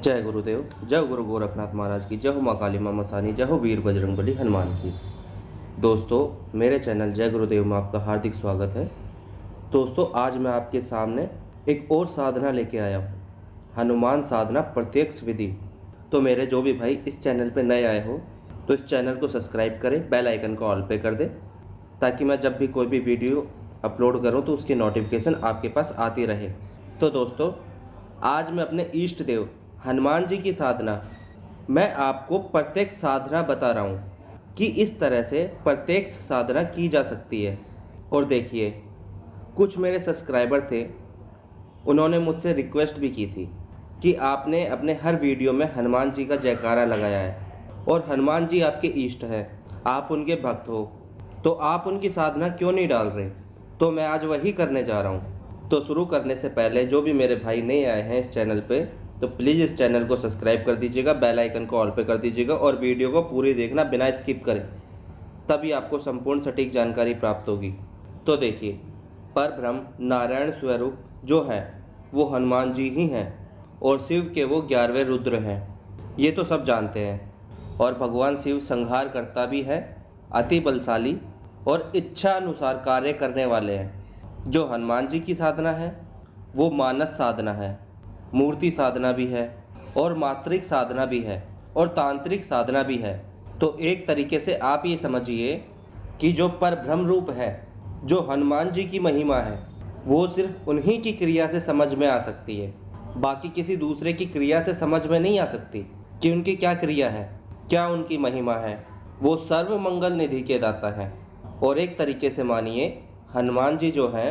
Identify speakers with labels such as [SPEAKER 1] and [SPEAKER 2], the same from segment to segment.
[SPEAKER 1] जय गुरुदेव, जय गुरु गोरखनाथ महाराज की, जय हो माँ काली माँ मसानी, जय हो वीर बजरंगबली हनुमान की। दोस्तों, मेरे चैनल जय गुरुदेव में आपका हार्दिक स्वागत है। दोस्तों, आज मैं आपके सामने एक और साधना लेके आया हूँ, हनुमान साधना प्रत्यक्ष विधि। तो मेरे जो भी भाई इस चैनल पे नए आए हो तो इस चैनल को सब्सक्राइब करें, बेल आइकन को ऑल पे कर दें, ताकि मैं जब भी कोई भी वीडियो अपलोड करूँ तो उसकी नोटिफिकेशन आपके पास आती रहे। तो दोस्तों, आज मैं अपने इष्ट देव हनुमान जी की साधना मैं आपको प्रत्यक्ष साधना बता रहा हूँ कि इस तरह से प्रत्यक्ष साधना की जा सकती है। और देखिए, कुछ मेरे सब्सक्राइबर थे, उन्होंने मुझसे रिक्वेस्ट भी की थी कि आपने अपने हर वीडियो में हनुमान जी का जयकारा लगाया है और हनुमान जी आपके इष्ट हैं, आप उनके भक्त हो, तो आप उनकी साधना क्यों नहीं डाल रहे। तो मैं आज वही करने जा रहा हूँ। तो शुरू करने से पहले जो भी मेरे भाई नए आए हैं इस चैनल पे, तो प्लीज़ इस चैनल को सब्सक्राइब कर दीजिएगा, बेल आइकन को ऑल पे कर दीजिएगा और वीडियो को पूरी देखना बिना स्किप करें, तभी आपको संपूर्ण सटीक जानकारी प्राप्त होगी। तो देखिए, परब्रह्म नारायण स्वरूप जो है वो हनुमान जी ही हैं और शिव के वो 11वें रुद्र हैं, ये तो सब जानते हैं। और भगवान शिव संहार करता भी है, अति बलशाली और इच्छा अनुसार कार्य करने वाले हैं। जो हनुमान जी की साधना है वो मानस साधना है, मूर्ति साधना भी है और मात्रिक साधना भी है और तांत्रिक साधना भी है। तो एक तरीके से आप ये समझिए कि जो परब्रह्म रूप है, जो हनुमान जी की महिमा है, वो सिर्फ उन्हीं की क्रिया से समझ में आ सकती है, बाकी किसी दूसरे की क्रिया से समझ में नहीं आ सकती कि उनकी क्या क्रिया है, क्या उनकी महिमा है। वो सर्व मंगल निधि के दाता हैं। और एक तरीके से मानिए, हनुमान जी जो हैं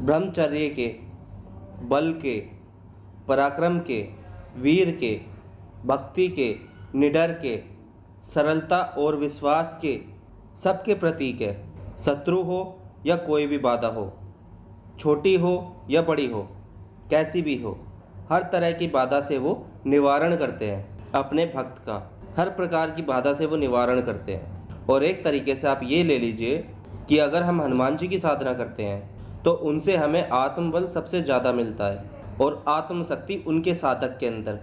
[SPEAKER 1] ब्रह्मचर्य के, बल के, पराक्रम के, वीर के, भक्ति के, निडर के, सरलता और विश्वास के सबके प्रतीक है। शत्रु हो या कोई भी बाधा हो, छोटी हो या बड़ी हो, कैसी भी हो, हर तरह की बाधा से वो निवारण करते हैं। अपने भक्त का हर प्रकार की बाधा से वो निवारण करते हैं। और एक तरीके से आप ये ले लीजिए कि अगर हम हनुमान जी की साधना करते हैं तो उनसे हमें आत्मबल सबसे ज़्यादा मिलता है और आत्मशक्ति उनके साधक के अंदर,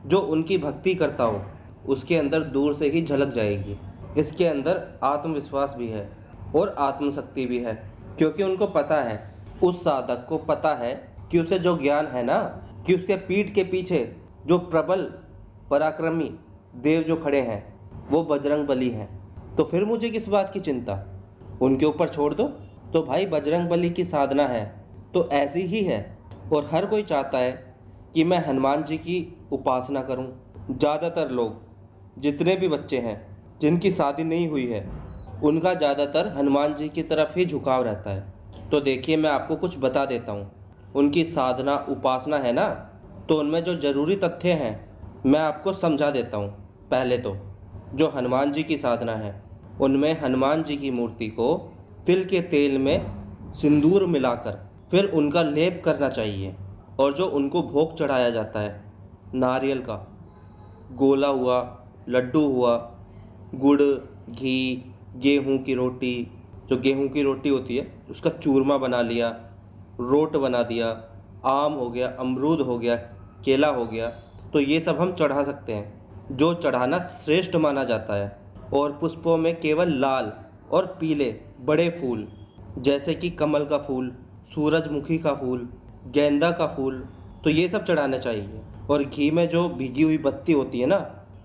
[SPEAKER 1] जो उनकी भक्ति करता हो उसके अंदर दूर से ही झलक जाएगी। इसके अंदर आत्मविश्वास भी है और आत्मशक्ति भी है, क्योंकि उनको पता है, उस साधक को पता है कि उसे जो ज्ञान है ना, कि उसके पीठ के पीछे जो प्रबल पराक्रमी देव जो खड़े हैं वो बजरंगबली हैं। तो फिर मुझे किस बात की चिंता, उनके ऊपर छोड़ दो। तो भाई, बजरंगबली की साधना है तो ऐसी ही है। और हर कोई चाहता है कि मैं हनुमान जी की उपासना करूं। ज़्यादातर लोग, जितने भी बच्चे हैं जिनकी शादी नहीं हुई है, उनका ज़्यादातर हनुमान जी की तरफ ही झुकाव रहता है। तो देखिए, मैं आपको कुछ बता देता हूँ। उनकी साधना उपासना है ना, तो उनमें जो ज़रूरी तथ्य हैं मैं आपको समझा देता हूँ। पहले तो जो हनुमान जी की साधना है, उनमें हनुमान जी की मूर्ति को तिल के तेल में सिंदूर मिलाकर फिर उनका लेप करना चाहिए। और जो उनको भोग चढ़ाया जाता है, नारियल का गोला हुआ, लड्डू हुआ, गुड़, घी, गेहूं की रोटी, जो गेहूं की रोटी होती है उसका चूरमा बना लिया, रोट बना दिया, आम हो गया, अमरूद हो गया, केला हो गया, तो ये सब हम चढ़ा सकते हैं, जो चढ़ाना श्रेष्ठ माना जाता है। और पुष्पों में केवल लाल और पीले बड़े फूल, जैसे कि कमल का फूल, सूरजमुखी का फूल, गेंदा का फूल, तो ये सब चढ़ाना चाहिए। और घी में जो भीगी हुई बत्ती होती है ना,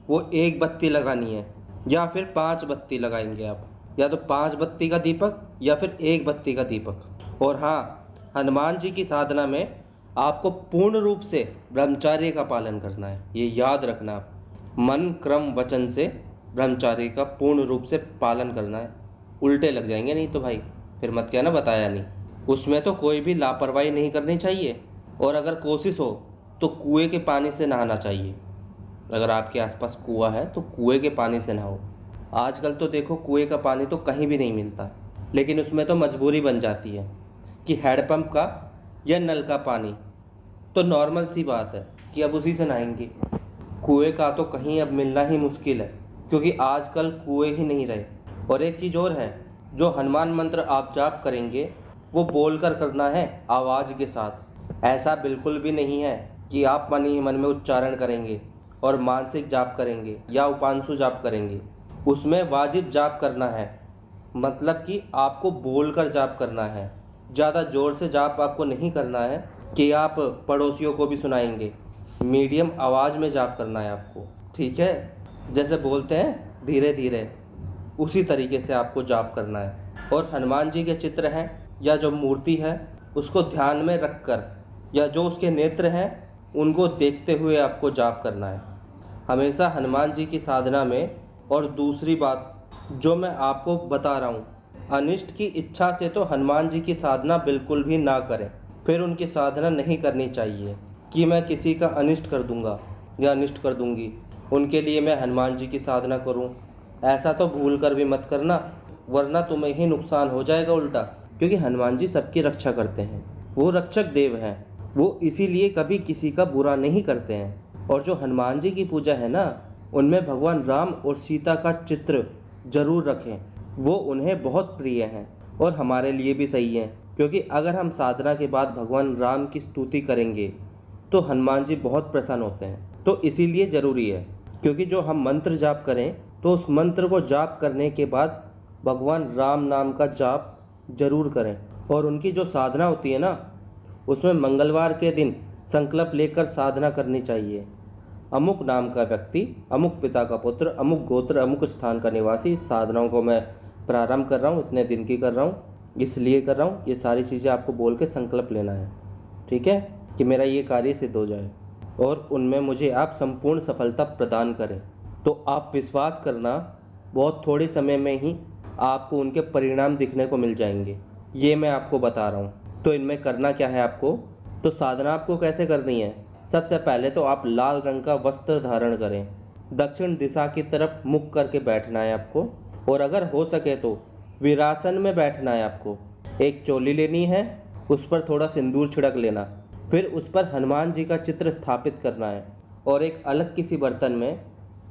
[SPEAKER 1] वो 1 बत्ती लगानी है या फिर 5 बत्ती लगाएंगे आप, या तो 5 बत्ती का दीपक या फिर 1 बत्ती का दीपक। और हाँ, हनुमान जी की साधना में आपको पूर्ण रूप से ब्रह्मचर्य का पालन करना है, ये याद रखना। आप मन क्रम वचन से ब्रह्मचर्य का पूर्ण रूप से पालन करना है। उल्टे लग जाएंगे नहीं तो भाई, फिर मत कहना बताया नहीं। उसमें तो कोई भी लापरवाही नहीं करनी चाहिए। और अगर कोशिश हो तो कुएं के पानी से नहाना चाहिए। अगर आपके आसपास कुआं है तो कुएं के पानी से नहाओ। आजकल तो देखो, कुएं का पानी तो कहीं भी नहीं मिलता, लेकिन उसमें तो मजबूरी बन जाती है कि हैंडपम्प का या नल का पानी, तो नॉर्मल सी बात है कि अब उसी से नहाएंगे। कुएं का तो कहीं अब मिलना ही मुश्किल है, क्योंकि आजकल कुएं ही नहीं रहे। और एक चीज़ और है, जो हनुमान मंत्र आप जाप करेंगे वो बोलकर करना है, आवाज़ के साथ। ऐसा बिल्कुल भी नहीं है कि आप मन ही मन में उच्चारण करेंगे और मानसिक जाप करेंगे या उपांशु जाप करेंगे, उसमें वाजिब जाप करना है। मतलब कि आपको बोलकर जाप करना है, ज़्यादा ज़ोर से जाप आपको नहीं करना है कि आप पड़ोसियों को भी सुनाएंगे। मीडियम आवाज़ में जाप करना है आपको, ठीक है। जैसे बोलते हैं धीरे धीरे, उसी तरीके से आपको जाप करना है। और हनुमान जी के चित्र हैं या जो मूर्ति है उसको ध्यान में रखकर या जो उसके नेत्र हैं उनको देखते हुए आपको जाप करना है हमेशा हनुमान जी की साधना में। और दूसरी बात जो मैं आपको बता रहा हूँ, अनिष्ट की इच्छा से तो हनुमान जी की साधना बिल्कुल भी ना करें। फिर उनकी साधना नहीं करनी चाहिए कि मैं किसी का अनिष्ट कर दूंगा या अनिष्ट कर दूंगी, उनके लिए मैं हनुमान जी की साधना करूं। ऐसा तो भूल कर भी मत करना, वरना तुम्हें ही नुकसान हो जाएगा उल्टा। क्योंकि हनुमान जी सबकी रक्षा करते हैं, वो रक्षक देव हैं, वो इसीलिए कभी किसी का बुरा नहीं करते हैं। और जो हनुमान जी की पूजा है ना, उनमें भगवान राम और सीता का चित्र जरूर रखें, वो उन्हें बहुत प्रिय हैं और हमारे लिए भी सही है। क्योंकि अगर हम साधना के बाद भगवान राम की स्तुति करेंगे तो हनुमान जी बहुत प्रसन्न होते हैं। तो इसीलिए ज़रूरी है, क्योंकि जो हम मंत्र जाप करें तो उस मंत्र को जाप करने के बाद भगवान राम नाम का जाप जरूर करें। और उनकी जो साधना होती है ना, उसमें मंगलवार के दिन संकल्प लेकर साधना करनी चाहिए। अमुक नाम का व्यक्ति, अमुक पिता का पुत्र, अमुक गोत्र, अमुक स्थान का निवासी, साधनाओं को मैं प्रारंभ कर रहा हूँ, इतने दिन की कर रहा हूँ, इसलिए कर रहा हूँ। ये सारी चीज़ें आपको बोल के संकल्प लेना है, ठीक है, कि मेरा ये कार्य सिद्ध हो जाए और उनमें मुझे आप संपूर्ण सफलता प्रदान करें। तो आप विश्वास करना, बहुत थोड़े समय में ही आपको उनके परिणाम दिखने को मिल जाएंगे। ये मैं आपको बता रहा हूँ। तो इनमें करना क्या है आपको, तो साधना आपको कैसे करनी है। सबसे पहले तो आप लाल रंग का वस्त्र धारण करें, दक्षिण दिशा की तरफ मुख करके बैठना है आपको। और अगर हो सके तो वीरासन में बैठना है आपको। एक चोली लेनी है, उस पर थोड़ा सिंदूर छिड़क लेना, फिर उस पर हनुमान जी का चित्र स्थापित करना है। और एक अलग किसी बर्तन में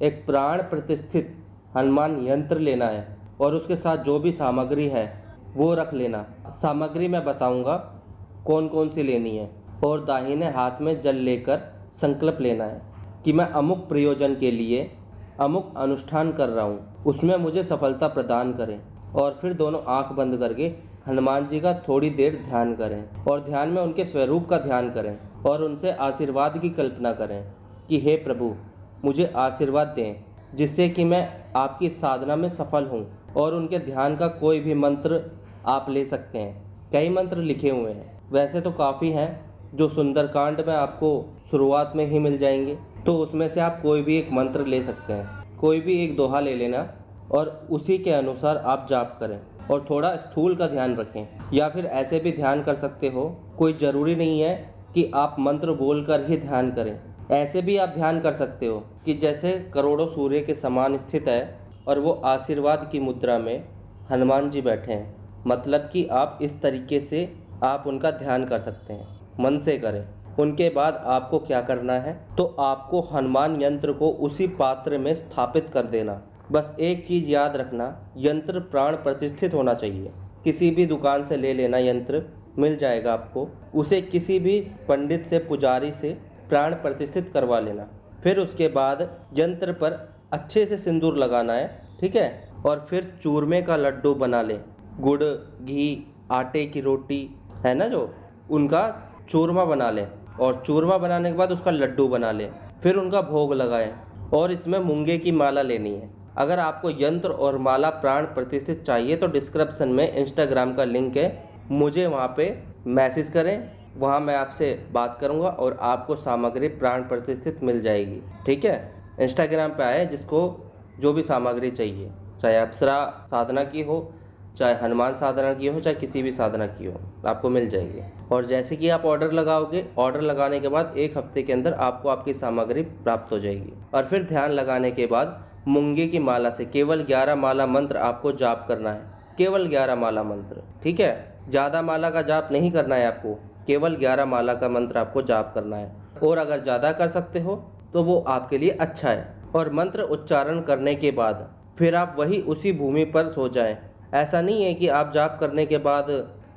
[SPEAKER 1] एक प्राण प्रतिष्ठित हनुमान यंत्र लेना है और उसके साथ जो भी सामग्री है वो रख लेना। सामग्री मैं बताऊंगा कौन कौन सी लेनी है। और दाहिने हाथ में जल लेकर संकल्प लेना है कि मैं अमुक प्रयोजन के लिए अमुक अनुष्ठान कर रहा हूँ, उसमें मुझे सफलता प्रदान करें। और फिर दोनों आंख बंद करके हनुमान जी का थोड़ी देर ध्यान करें और ध्यान में उनके स्वरूप का ध्यान करें और उनसे आशीर्वाद की कल्पना करें कि हे प्रभु, मुझे आशीर्वाद दें जिससे कि मैं आपकी साधना में सफल हूँ। और उनके ध्यान का कोई भी मंत्र आप ले सकते हैं, कई मंत्र लिखे हुए हैं, वैसे तो काफ़ी हैं जो सुंदरकांड में आपको शुरुआत में ही मिल जाएंगे। तो उसमें से आप कोई भी एक मंत्र ले सकते हैं, कोई भी एक दोहा ले लेना और उसी के अनुसार आप जाप करें। और थोड़ा स्थूल का ध्यान रखें, या फिर ऐसे भी ध्यान कर सकते हो, कोई ज़रूरी नहीं है कि आप मंत्र बोलकर ही ध्यान करें। ऐसे भी आप ध्यान कर सकते हो कि जैसे करोड़ों सूर्य के समान स्थित है और वो आशीर्वाद की मुद्रा में हनुमान जी बैठे हैं। मतलब कि आप इस तरीके से आप उनका ध्यान कर सकते हैं, मन से करें। उनके बाद आपको क्या करना है, तो आपको हनुमान यंत्र को उसी पात्र में स्थापित कर देना। बस एक चीज़ याद रखना, यंत्र प्राण प्रतिष्ठित होना चाहिए। किसी भी दुकान से ले लेना, यंत्र मिल जाएगा आपको, उसे किसी भी पंडित से, पुजारी से प्राण प्रतिष्ठित करवा लेना। फिर उसके बाद यंत्र पर अच्छे से सिंदूर लगाना है, ठीक है। और फिर चूरमे का लड्डू बना लें, गुड़, घी, आटे की रोटी है ना जो, उनका चूरमा बना लें। और चूरमा बनाने के बाद उसका लड्डू बना लें, फिर उनका भोग लगाएं। और इसमें मूंगे की माला लेनी है। अगर आपको यंत्र और माला प्राण प्रतिष्ठित चाहिए तो डिस्क्रिप्शन में इंस्टाग्राम का लिंक है, मुझे वहाँ पे मैसेज करें, वहाँ मैं आपसे बात करूँगा और आपको सामग्री प्राण प्रतिष्ठित मिल जाएगी, ठीक है। इंस्टाग्राम पे आए जिसको जो भी सामग्री चाहिए, चाहे अप्सरा साधना की हो, चाहे हनुमान साधना की हो, चाहे किसी भी साधना की हो, आपको मिल जाएगी। और जैसे कि आप ऑर्डर लगाओगे, ऑर्डर लगाने के बाद 1 हफ्ते के अंदर आपको आपकी सामग्री प्राप्त हो जाएगी। और फिर ध्यान लगाने के बाद मूंगे की माला से केवल 11 माला मंत्र आपको जाप करना है, केवल 11 माला मंत्र, ठीक है। ज़्यादा माला का जाप नहीं करना है आपको, केवल 11 माला का मंत्र आपको जाप करना है। और अगर ज़्यादा कर सकते हो तो वो आपके लिए अच्छा है। और मंत्र उच्चारण करने के बाद फिर आप वही उसी भूमि पर सो जाएं। ऐसा नहीं है कि आप जाप करने के बाद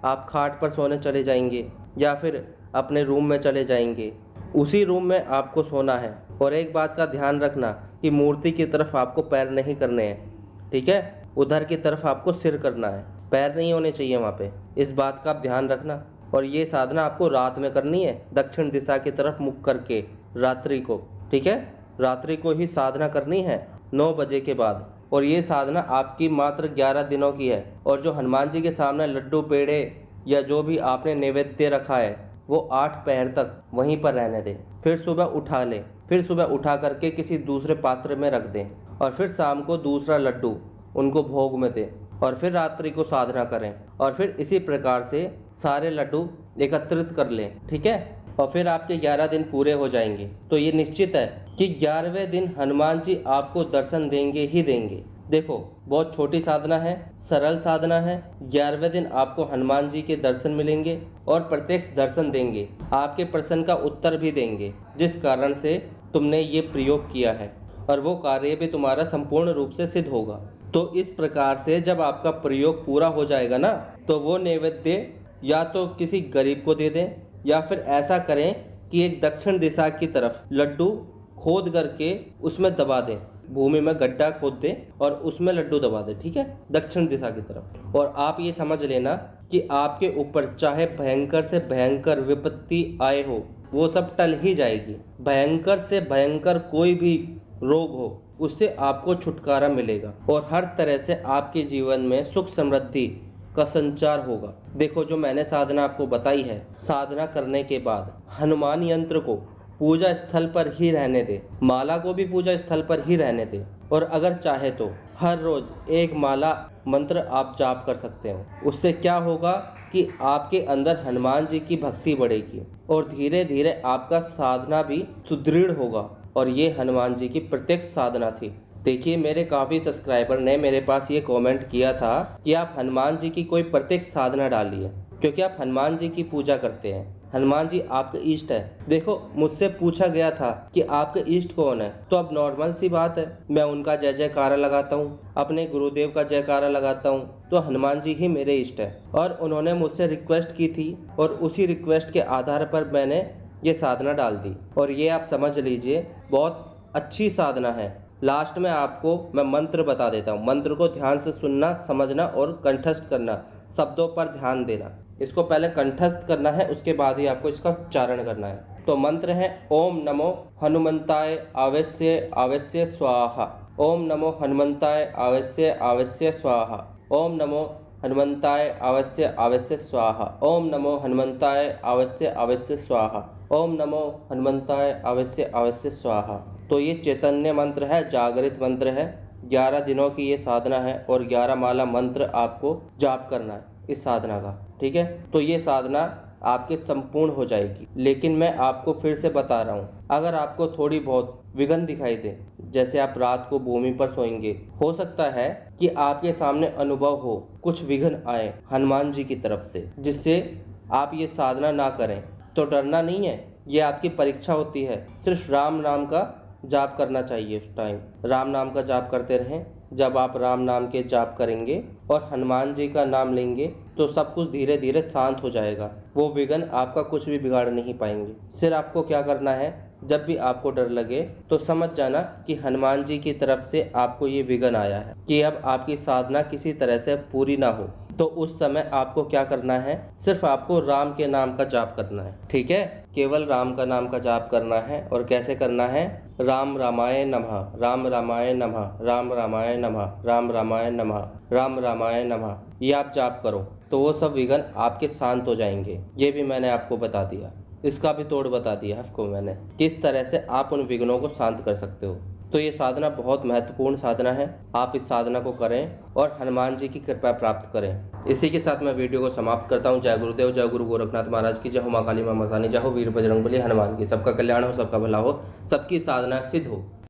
[SPEAKER 1] आप खाट पर सोने चले जाएंगे या फिर अपने रूम में चले जाएंगे। उसी रूम में आपको सोना है। और एक बात का ध्यान रखना कि मूर्ति की तरफ आपको पैर नहीं करने हैं, ठीक है? उधर की तरफ आपको सिर करना है, पैर नहीं होने चाहिए वहाँ पे। इस बात का आप ध्यान रखना। और ये साधना आपको रात में करनी है, दक्षिण दिशा की तरफ मुख करके, रात्रि को, ठीक है? रात्रि को ही साधना करनी है 9 बजे के बाद। और ये साधना आपकी मात्र 11 दिनों की है। और जो हनुमान जी के सामने लड्डू पेड़े या जो भी आपने नैवेद्य रखा है वो 8 पहर तक वहीं पर रहने दें। फिर सुबह उठा लें, फिर सुबह उठा करके किसी दूसरे पात्र में रख दें और फिर शाम को दूसरा लड्डू उनको भोग में दें और फिर रात्रि को साधना करें। और फिर इसी प्रकार से सारे लड्डू एकत्रित कर लें, ठीक है? और फिर आपके 11 दिन पूरे हो जाएंगे। तो ये निश्चित है कि 11वें दिन हनुमान जी आपको दर्शन देंगे ही देंगे। देखो, बहुत छोटी साधना है, सरल साधना है। 11वें दिन आपको हनुमान जी के दर्शन मिलेंगे और प्रत्यक्ष दर्शन देंगे, आपके प्रश्न का उत्तर भी देंगे, जिस कारण से तुमने ये प्रयोग किया है, और वो कार्य भी तुम्हारा संपूर्ण रूप से सिद्ध होगा। तो इस प्रकार से जब आपका प्रयोग पूरा हो जाएगा ना, तो वो नैवेद्य या तो किसी गरीब को दे दें या फिर ऐसा करें कि एक दक्षिण दिशा की तरफ लड्डू खोद करके उसमें दबा दें, भूमि में गड्ढा खोद दें और उसमें लड्डू दबा दें, ठीक है? दक्षिण दिशा की तरफ। और आप ये समझ लेना कि आपके ऊपर चाहे भयंकर से भयंकर विपत्ति आए हो, वो सब टल ही जाएगी। भयंकर से भयंकर कोई भी रोग हो, उससे आपको छुटकारा मिलेगा और हर तरह से आपके जीवन में सुख समृद्धि का संचार होगा। देखो, जो मैंने साधना आपको बताई है, साधना करने के बाद हनुमान यंत्र को पूजा स्थल पर ही रहने दे, माला को भी पूजा स्थल पर ही रहने दे। और अगर चाहे तो हर रोज एक माला मंत्र आप जाप कर सकते हो। उससे क्या होगा कि आपके अंदर हनुमान जी की भक्ति बढ़ेगी और धीरे धीरे आपका साधना भी सुदृढ़ होगा। और ये हनुमान जी की प्रत्यक्ष साधना थी। देखिए, मेरे काफ़ी सब्सक्राइबर ने मेरे पास ये कमेंट किया था कि आप हनुमान जी की कोई प्रत्यक्ष साधना डालिए, क्योंकि आप हनुमान जी की पूजा करते हैं, हनुमान जी आपके इष्ट है। देखो, मुझसे पूछा गया था कि आपके इष्ट कौन है, तो अब नॉर्मल सी बात है, मैं उनका जय जयकारा लगाता हूँ, अपने गुरुदेव का जयकारा लगाता हूँ, तो हनुमान जी ही मेरे इष्ट है। और उन्होंने मुझसे रिक्वेस्ट की थी और उसी रिक्वेस्ट के आधार पर मैंने ये साधना डाल दी। और ये आप समझ लीजिए, बहुत अच्छी साधना है। लास्ट में आपको मैं मंत्र बता देता हूँ, मंत्र को ध्यान से सुनना, समझना और कंठस्थ करना, शब्दों पर ध्यान देना। इसको पहले कंठस्थ करना है, उसके बाद ही आपको इसका उच्चारण करना है। तो मंत्र है ओम नमो हनुमंताय आवश्य आवश्य स्वाहा। ओम नमो हनुमंताय आवश्य आवश्य स्वाहा। ओम नमो हनुमंताय आवश्य आवश्य स्वाहा। ओम नमो हनुमंताय आवश्य आवश्य स्वाहा। ओम नमो हनुमंताय आवश्य आवश्य स्वाहा। तो ये चैतन्य मंत्र है, जागृत मंत्र है। 11 दिनों की ये साधना है और 11 माला मंत्र आपको जाप करना है इस साधना का, ठीक है? तो ये साधना आपके संपूर्ण हो जाएगी। लेकिन मैं आपको फिर से बता रहा हूँ, अगर आपको थोड़ी बहुत विघ्न दिखाई दे, जैसे आप रात को भूमि पर सोएंगे, हो सकता है कि आपके सामने अनुभव हो, कुछ विघ्न आए हनुमान जी की तरफ से, जिससे आप ये साधना ना करें, तो डरना नहीं है। ये आपकी परीक्षा होती है। सिर्फ राम नाम का जाप करना चाहिए। उस टाइम राम नाम का जाप करते रहें। जब आप राम नाम के जाप करेंगे और हनुमान जी का नाम लेंगे, तो सब कुछ धीरे धीरे शांत हो जाएगा। वो विघ्न आपका कुछ भी बिगाड़ नहीं पाएंगे। सिर्फ आपको क्या करना है, जब भी आपको डर लगे तो समझ जाना कि हनुमान जी की तरफ से आपको ये विघ्न आया है कि अब आपकी साधना किसी तरह से पूरी ना हो। तो उस समय आपको क्या करना है, सिर्फ आपको राम के नाम का जाप करना है, ठीक है? केवल राम का नाम का जाप करना है। और कैसे करना है? राम रामाय नमः, राम रामाय नमः, राम रामाय नमः, राम रामाय नमः, राम रामाय नमः। ये आप जाप करो तो वो सब विघ्न आपके शांत हो जाएंगे। ये भी मैंने आपको बता दिया, इसका भी तोड़ बता दिया आपको मैंने, किस तरह से आप उन विघ्नों को शांत कर सकते हो। तो ये साधना बहुत महत्वपूर्ण साधना है। आप इस साधना को करें और हनुमान जी की कृपा प्राप्त करें। इसी के साथ मैं वीडियो को समाप्त करता हूँ। जय गुरुदेव, जय गुरु गोरखनाथ महाराज की, जय हो माँ काली माँ मसानी, जय हो वीर बजरंगबली हनुमान की। सबका कल्याण हो, सबका भला हो, सबकी साधना सिद्ध हो।